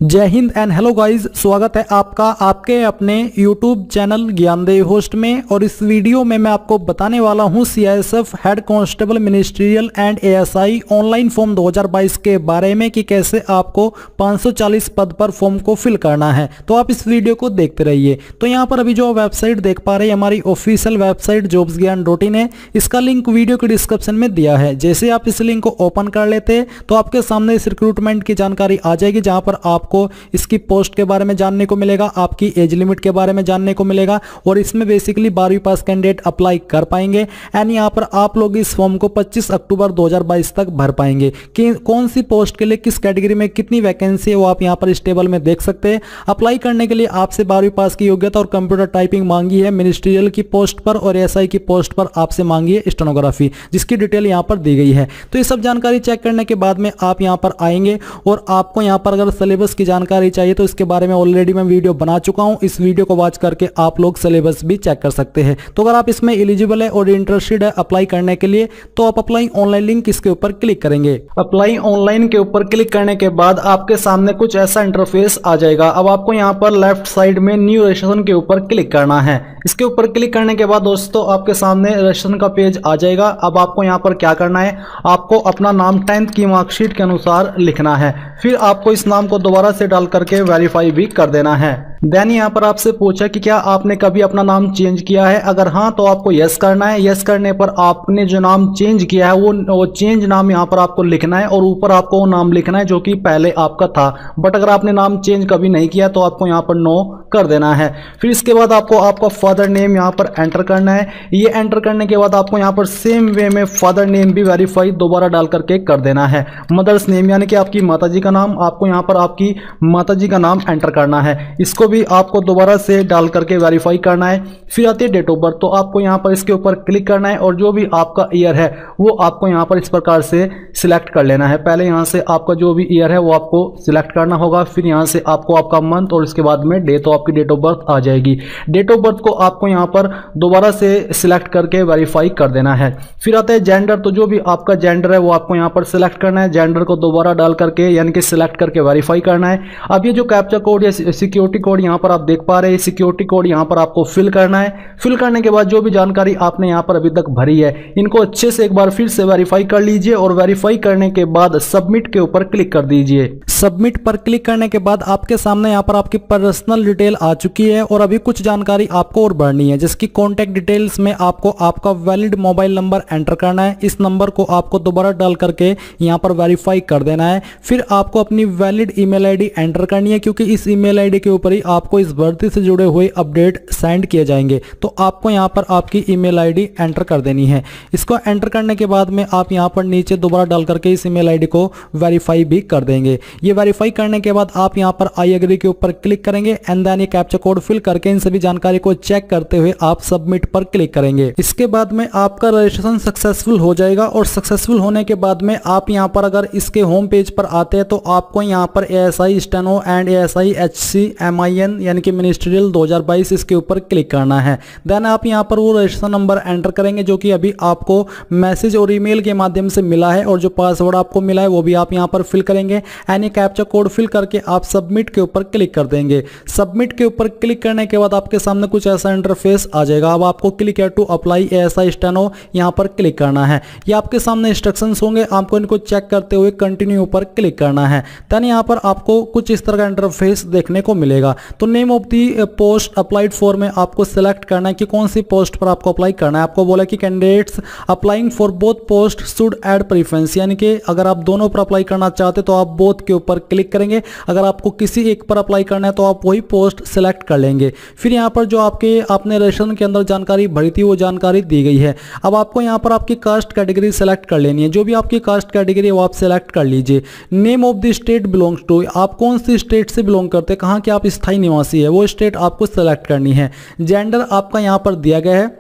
जय Hind and hello guys, स्वागत है आपका आपके अपने YouTube चैनल ज्ञानदेव होस्ट में। और इस वीडियो में मैं आपको बताने वाला हूं CISF head constable ministerial and ASI online form 2022 के बारे में कि कैसे आपको 540 पद पर फॉर्म को फिल करना है। तो आप इस वीडियो को देखते रहिए। तो यहाँ पर अभी जो वेबसाइट देख पा रहे हैं हमारी ऑफिशियल वेबसाइट jobsgyan.in है। इसका लिंक वीडियो के डिस्क्रिप्शन में दिया है। जैसे आप इस लिंक को ओपन कर लेते हैं तो आपके सामने इस रिक्रूटमेंट की जानकारी आ जाएगी, जहां पर आपको इसकी पोस्ट के बारे में जानने को मिलेगा, आपकी एज लिमिट के बारे में जानने को मिलेगा और इसमें बेसिकली 12वीं पास कैंडिडेट अप्लाई कर पाएंगे। एंड यहाँ पर आप लोग इस फॉर्म को 25 अक्टूबर 2022 तक भर पाएंगे कि कौन सी पोस्ट के लिए किस कैटेगरी में कितनी वैकेंसी है वो आप यहाँ पर इस टेबल में देख सकते हैं। अप्लाई करने के लिए आपसे 12वीं पास की योग्यता और कंप्यूटर टाइपिंग मांगी है मिनिस्ट्रियल की पोस्ट पर, और एसआई की पोस्ट पर आपसे मांगी है स्टेनोग्राफी, जिसकी डिटेल यहाँ पर दी गई है। तो ये सब जानकारी चेक करने के बाद में आप यहाँ पर आएंगे और आपको यहाँ पर अगर सिलेबस की जानकारी चाहिए तो इसके बारे में ऑलरेडी मैं वीडियो बना चुका हूं। इस वीडियो को वॉच करके आप लोग सिलेबस भी चेक कर सकते हैं। तो अगर आप इसमें एलिजिबल है और इंटरेस्टेड है अप्लाई करने के लिए तो आप अप्लाई ऑनलाइन लिंक इसके ऊपर क्लिक करेंगे। अप्लाई ऑनलाइन के ऊपर क्लिक करने के बाद आपके सामने कुछ ऐसा इंटरफेस आ जाएगा। अब आपको यहाँ पर लेफ्ट साइड में न्यू रजिस्ट्रेशन के ऊपर क्लिक करना है। इसके ऊपर क्लिक करने के बाद दोस्तों आपके सामने रजिस्ट्रेशन का पेज आ जाएगा। अब आपको यहाँ पर क्या करना है, आपको अपना नाम 10th की मार्कशीट के अनुसार लिखना है। फिर आपको इस नाम को दोबारा से डाल करके वेरीफाई भी कर देना है। देन यहाँ पर आपसे पूछा कि क्या आपने कभी अपना नाम चेंज किया है। अगर हाँ तो आपको यस करना है। यस करने पर आपने जो नाम चेंज किया है वो चेंज नाम यहाँ पर आपको लिखना है और ऊपर आपको वो नाम लिखना है जो कि पहले आपका था। बट अगर आपने नाम चेंज कभी नहीं किया तो आपको यहाँ पर नो कर देना है। फिर इसके बाद आपको आपका फादर नेम यहाँ पर एंटर करना है। ये एंटर करने के बाद आपको यहाँ पर सेम वे में फादर नेम भी वेरीफाई दोबारा डाल करके कर देना है। मदर्स नेम यानी कि आपकी माताजी का नाम, आपको यहाँ पर आपकी माताजी का नाम एंटर करना है। इसको भी आपको दोबारा से डाल करके वेरीफाई करना है। फिर आती है डेट ऑफ बर्थ, तो आपको यहाँ पर इसके ऊपर क्लिक करना है और जो भी आपका ईयर है वो आपको यहाँ पर इस प्रकार से सिलेक्ट कर लेना है। पहले यहाँ से आपका जो भी ईयर है वो आपको सिलेक्ट करना होगा। फिर यहाँ से आपको आपका मंथ और इसके बाद में डे, तो आपकी डेट ऑफ बर्थ आ जाएगी। डेट ऑफ बर्थ को आपको यहाँ पर दोबारा से सिलेक्ट करके वेरीफाई कर देना है। फिर आता है जेंडर, तो जो भी आपका जेंडर है वो आपको यहाँ पर सिलेक्ट करना है। जेंडर को दोबारा डाल करके यानी कि सिलेक्ट करके वेरीफाई करना है। अब ये जो कैप्चा कोड या सिक्योरिटी कोड यहाँ पर आप देख पा रहे हैं, सिक्योरिटी कोड यहाँ पर आपको फिल करना है। फिल करने के बाद जो भी जानकारी आपने यहाँ पर अभी तक भरी है इनको अच्छे से एक बार फिर से वेरीफाई कर लीजिए और वेरीफाई करने के बाद सबमिट के ऊपर क्लिक कर दीजिए। सबमिट पर क्लिक करने के बाद आपके सामने यहाँ पर आपकी पर्सनल डिटेल आ चुकी है और अभी कुछ जानकारी आपको और भरनी है, जिसकी कॉन्टैक्ट डिटेल्स में आपको आपका वैलिड मोबाइल नंबर एंटर करना है। इस नंबर को आपको दोबारा डाल करके यहाँ पर वेरीफाई कर देना है। फिर आपको अपनी वैलिड ईमेल आईडी एंटर करनी है, क्योंकि इस ईमेल आईडी के ऊपर ही आपको इस भर्ती से जुड़े हुए अपडेट सेंड किए जाएंगे। तो आपको यहाँ पर आपकी ईमेल आईडी एंटर कर देनी है। इसको एंटर करने के बाद में आप यहाँ पर नीचे दोबारा डाल करके इस ईमेल आईडी को वेरीफाई भी कर देंगे। ये वेरीफाई करने के बाद आप यहाँ पर आई एग्री के ऊपर क्लिक करेंगे एंड देन ये कैप्चा कोड फिल करके इन सभी जानकारी को चेक करते हुए आप सबमिट पर क्लिक करेंगे। इसके बाद में आपका रजिस्ट्रेशन सक्सेसफुल हो जाएगा और सक्सेसफुल होने के बाद में आप यहाँ पर अगर इसके होम पेज पर आते हैं तो आपको यहाँ पर ASI steno and ASI HCMIN यानी कि मिनिस्ट्रियल 2022 इसके ऊपर क्लिक करना है। देन आप यहाँ पर वो रजिस्ट्रेशन नंबर एंटर करेंगे जो कि अभी आपको मैसेज और ईमेल के माध्यम से मिला है, और जो पासवर्ड आपको मिला है वो भी आप यहाँ पर फिल करेंगे एंड ये कैप्चा कोड फिल करके आप सबमिट के ऊपर क्लिक कर देंगे। सबमिट के ऊपर क्लिक करने के बाद आपके सामने कुछ ऐसा इंटरफेस आ जाएगा। अब आपको क्लिक है टू अप्लाई ASI स्टेनो यहाँ पर क्लिक करना है। ये आपके सामने इंस्ट्रक्शंस होंगे, आपको इनको चेक करते हुए कंटिन्यू पर क्लिक करना है। देन यहाँ पर आपको कुछ इस तरह का इंटरफेस देखने को मिलेगा। तो name of the post applied for में आपको सिलेक्ट करना है कि कौन सी पोस्ट पर आपको अप्लाई करना है। आपको बोला कि candidates applying for both post should add preference, यानी कि अगर आप दोनों पर अप्लाई करना चाहते तो आप बोथ के ऊपर क्लिक करेंगे। अगर आपको किसी एक पर अप्लाई करना है तो आप वही पोस्ट सिलेक्ट कर लेंगे। फिर यहाँ पर जो आपने रजिस्ट्रेशन के अंदर जानकारी भरी थी वो जानकारी दी गई है। अब आपको यहाँ पर आपकी कास्ट कैटेगरी सेलेक्ट कर लेनी है। जो भी आपकी कास्ट कैटेगरी है वो आप सेलेक्ट कर लीजिए। Name of the state belongs to, आप कौन सी स्टेट से बिलोंग करते हैं, कहाँ के आप स्थायी निवासी है, वो स्टेट आपको सेलेक्ट करनी है। जेंडर आपका यहाँ पर दिया गया है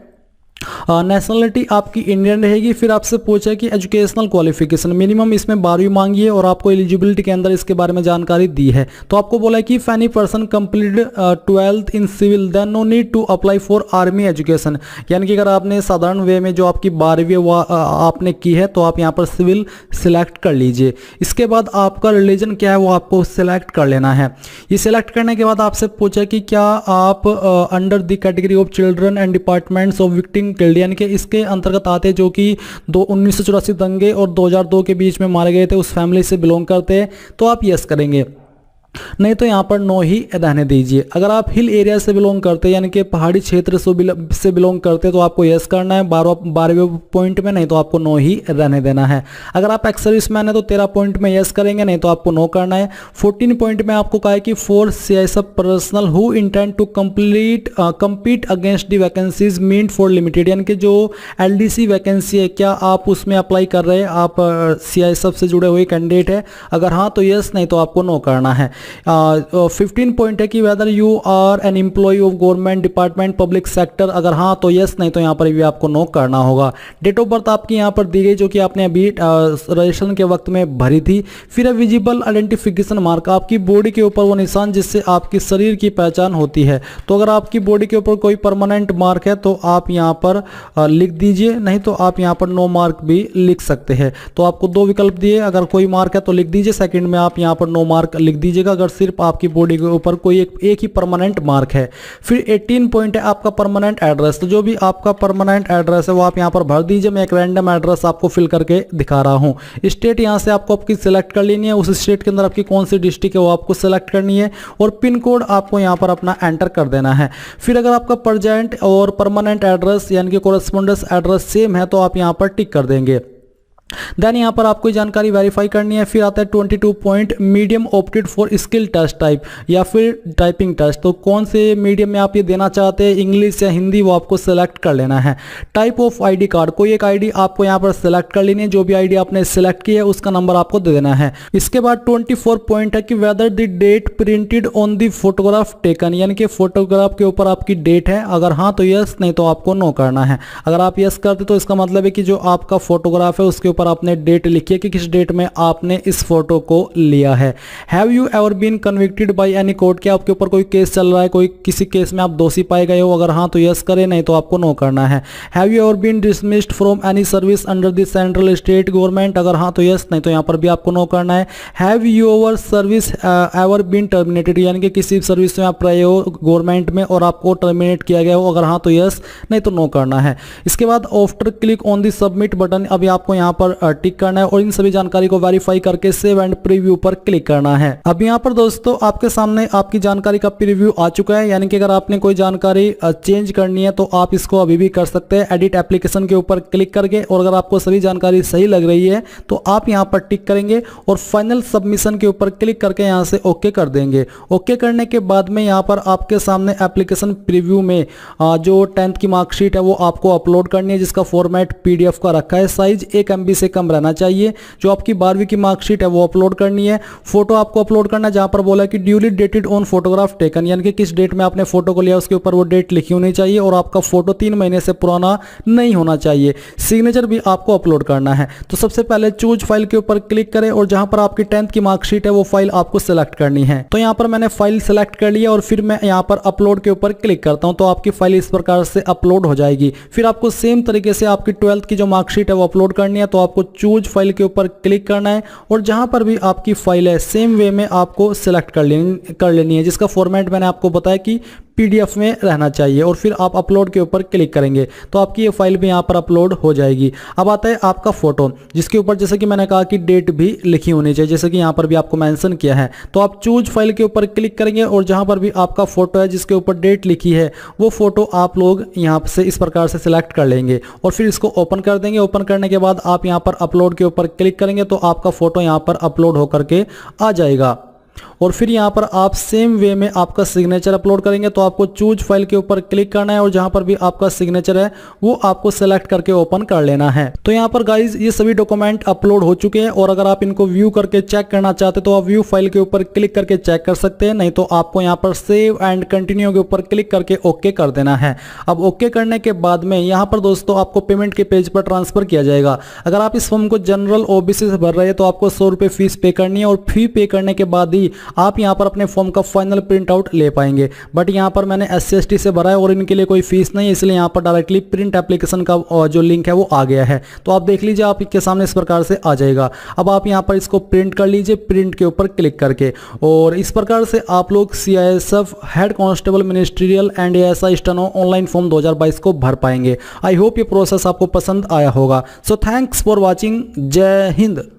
नेशनलिटी आपकी इंडियन रहेगी। फिर आपसे पूछा कि एजुकेशनल क्वालिफिकेशन मिनिमम इसमें 12वीं मांगी है और आपको एलिजिबिलिटी के अंदर इसके बारे में जानकारी दी है। तो आपको बोला है कि if any person complete 12th in civil then no need to apply for army education, यानी कि अगर आपने साधारण वे में जो आपकी 12वीं आपने की है तो आप यहाँ पर सिविल सिलेक्ट कर लीजिए। इसके बाद आपका रिलीजन क्या है वो आपको सिलेक्ट कर लेना है। ये सिलेक्ट करने के बाद आपसे पूछा कि क्या आप under the category of children and departments of victim killed, यानी कि इसके अंतर्गत आते हैं जो कि 1984 दंगे और 2002 के बीच में मारे गए थे, उस फैमिली से बिलोंग करते हैं, तो आप यस करेंगे। नहीं तो यहाँ पर नो ही रहने दीजिए। अगर आप हिल एरिया से बिलोंग करते हैं यानी कि पहाड़ी क्षेत्र से बिलोंग करते हैं तो आपको यस करना है 12वें पॉइंट में, नहीं तो आपको नो ही रहने देना है। अगर आप एक्स सर्विसमैन है तो 13 पॉइंट में यस करेंगे, नहीं तो आपको नो करना है। 14 पॉइंट में आपको कहा है कि for CISF personnel who intend to compete against the vacancies meant for limited, यानी कि जो एलडीसी वैकेंसी है क्या आप उसमें अप्लाई कर रहे हैं, आप सीआईएसएफ से जुड़े हुए कैंडिडेट है, अगर हाँ तो यस, नहीं तो आपको नो करना है। 15 पॉइंट है कि whether you are an employee of government department public sector, अगर हाँ तो यस, नहीं तो यहाँ पर भी आपको नो करना होगा। डेट ऑफ बर्थ आपकी यहाँ पर दी गई जो कि आपने अभी रजिस्ट्रेशन के वक्त में भरी थी। फिर है विजिबल आइडेंटिफिकेशन मार्क, आपकी बॉडी के ऊपर वो निशान जिससे आपकी शरीर की पहचान होती है। तो अगर आपकी बॉडी के ऊपर कोई परमानेंट मार्क है तो आप यहाँ पर लिख दीजिए, नहीं तो आप यहाँ पर नो मार्क भी लिख सकते हैं। तो आपको दो विकल्प दिए, अगर कोई मार्क है तो लिख दीजिए, सेकंड में आप यहाँ पर नो मार्क लिख दीजिएगा अगर सिर्फ आपकी बॉडी के ऊपर कोई एक ही परमानेंट मार्क है। फिर 18 पॉइंट है आपका परमानेंट एड्रेस, तो जो भी आपका परमानेंट एड्रेस है वो आप यहाँ पर भर दीजिए। मैं एक रैंडम एड्रेस आपको फिल करके दिखा रहा हूँ। स्टेट यहाँ से आपको आपकी सिलेक्ट कर लेनी है, उस स्टेट के अंदर आपकी कौन सी डिस्ट्रिक्ट है वो आपको सिलेक्ट करनी है और पिन कोड आपको यहाँ पर अपना एंटर कर देना है। फिर अगर आपका प्रेजेंट और परमानेंट एड्रेस यानी कि कोरेस्पोंडेंस एड्रेस सेम है तो आप यहाँ पर टिक कर देंगे। देन यहाँ पर आपको जानकारी वेरीफाई करनी है। फिर आता है 22 point medium opted for skill test type या फिर टाइपिंग टेस्ट, तो कौन से मीडियम में आप ये देना चाहते हैं, इंग्लिश या हिंदी, वो आपको सेलेक्ट कर लेना है। टाइप ऑफ आईडी कार्ड, कोई एक आईडी आपको यहाँ पर सेलेक्ट कर लेनी है, जो भी आईडी आपने सेलेक्ट की है उसका नंबर आपको दे देना है। इसके बाद 24 पॉइंट है कि whether the date printed on the photograph taken, यानी कि फोटोग्राफ के ऊपर आपकी डेट है, अगर हाँ तो यस, नहीं तो आपको नो करना है। अगर आप यस करते तो इसका मतलब है कि जो आपका फोटोग्राफ है उसके ऊपर आपने डेट लिखी है कि किस डेट में आपने इस फोटो को लिया है। Have you ever been convicted by any court, क्या आपके ऊपर कोई केस चल रहा है, कोई किसी केस में आप दोषी पाए गए हो, अगर हाँ तो यस करें, नहीं तो आपको नो करना है। Have you ever been dismissed from any service under the central state government, अगर हाँ तो यस, नहीं तो यहाँ पर भी आपको नो करना है। Have your service ever been terminated, यानी कि किसी सर्विस में आप रहे हो गवर्नमेंट में और आपको टर्मिनेट किया गया हो, अगर हाँ तो यस, नहीं तो नो करना है। इसके बाद after click on the submit button, अभी आपको यहाँ पर टिक करना है और इन सभी जानकारी को वेरीफाई करके सेव एंड प्रीव्यू पर क्लिक करना है। अब यहाँ पर दोस्तों आपके सामने आपकी जानकारी का प्रीव्यू आ चुका है, यानी कि अगर आपने कोई जानकारी चेंज करनी है तो आप इसको अभी भी कर सकते हैं एडिट एप्लीकेशन के ऊपर क्लिक करके, और अगर आपको सभी जानकारी सही लग रही है तो आप यहाँ पर टिक करेंगे और फाइनल सबमिशन के ऊपर क्लिक करके यहाँ से ओके कर देंगे। ओके करने के बाद में यहाँ पर आपके सामने एप्लीकेशन प्रीव्यू में जो 10th की मार्कशीट है वो आपको अपलोड करनी है, जिसका फॉर्मेट PDF का रखा है, साइज 1 MB से कम रहना चाहिए। जो आपकी 12वीं की मार्कशीट है वो अपलोड करनी है। फोटो आपको अपलोड करना है, जहां पर बोला कि duly dated on photograph taken, यानी कि किस डेट में आपने फोटो को लिया उसके ऊपर वो डेट लिखी होनी चाहिए और आपका फोटो 3 महीने से पुराना नहीं होना चाहिए। सिग्नेचर भी आपको अपलोड करना है। तो सबसे पहले चूज फाइल के ऊपर क्लिक करें और जहां पर आपकी 10th की मार्कशीट है वो फाइल आपको सिलेक्ट करनी है। तो यहां पर मैंने फाइल सिलेक्ट कर लिया और फिर मैं यहां पर अपलोड के ऊपर क्लिक करता हूं तो आपकी फाइल इस प्रकार से अपलोड हो जाएगी। फिर आपको सेम तरीके से आपकी 12th की जो मार्कशीट है वो अपलोड करनी है, तो आपको चूज फाइल के ऊपर क्लिक करना है और जहां पर भी आपकी फाइल है सेम वे में आपको सिलेक्ट कर लेनी है, जिसका फॉर्मेट मैंने आपको बताया कि PDF में रहना चाहिए, और फिर आप अपलोड के ऊपर क्लिक करेंगे तो आपकी ये फाइल भी यहाँ पर अपलोड हो जाएगी। अब आता है आपका फोटो, जिसके ऊपर जैसे कि मैंने कहा कि डेट भी लिखी होनी चाहिए, जैसे कि यहाँ पर भी आपको मेंशन किया है। तो आप चूज फाइल के ऊपर क्लिक करेंगे और जहाँ पर भी आपका फोटो है जिसके ऊपर डेट लिखी है वो फोटो आप लोग यहाँ से इस प्रकार से सिलेक्ट कर लेंगे और फिर इसको ओपन कर देंगे। ओपन करने के बाद आप यहाँ पर अपलोड के ऊपर क्लिक करेंगे तो आपका फोटो यहाँ पर अपलोड होकर के आ जाएगा। और फिर यहाँ पर आप सेम वे में आपका सिग्नेचर अपलोड करेंगे। तो आपको चूज फाइल के ऊपर क्लिक करना है और जहाँ पर भी आपका सिग्नेचर है वो आपको सेलेक्ट करके ओपन कर लेना है। तो यहाँ पर गाइज ये सभी डॉक्यूमेंट अपलोड हो चुके हैं और अगर आप इनको व्यू करके चेक करना चाहते तो आप व्यू फाइल के ऊपर क्लिक करके चेक कर सकते हैं, नहीं तो आपको यहाँ पर सेव एंड कंटिन्यू के ऊपर क्लिक करके ओके कर देना है। अब ओके करने के बाद में यहाँ पर दोस्तों आपको पेमेंट के पेज पर ट्रांसफर किया जाएगा। अगर आप इस फॉर्म को जनरल ओबीसी से भर रहे हैं तो आपको 100 रुपये फीस पे करनी है और फी पे करने के बाद ही आप यहां पर अपने फॉर्म का फाइनल प्रिंट आउट ले पाएंगे। बट यहां पर मैंने SC/ST से भरा है और इनके लिए कोई फीस नहीं है, इसलिए यहां पर डायरेक्टली प्रिंट एप्लीकेशन का जो लिंक है वो आ गया है। तो आप देख लीजिए आपके सामने इस प्रकार से आ जाएगा। अब आप यहां पर इसको प्रिंट कर लीजिए प्रिंट के ऊपर क्लिक करके, और इस प्रकार से आप लोग CISF head constable ministerial and ASI steno online form 2022 को भर पाएंगे। आई होप ये प्रोसेस आपको पसंद आया होगा। So thanks for watching. जय हिंद।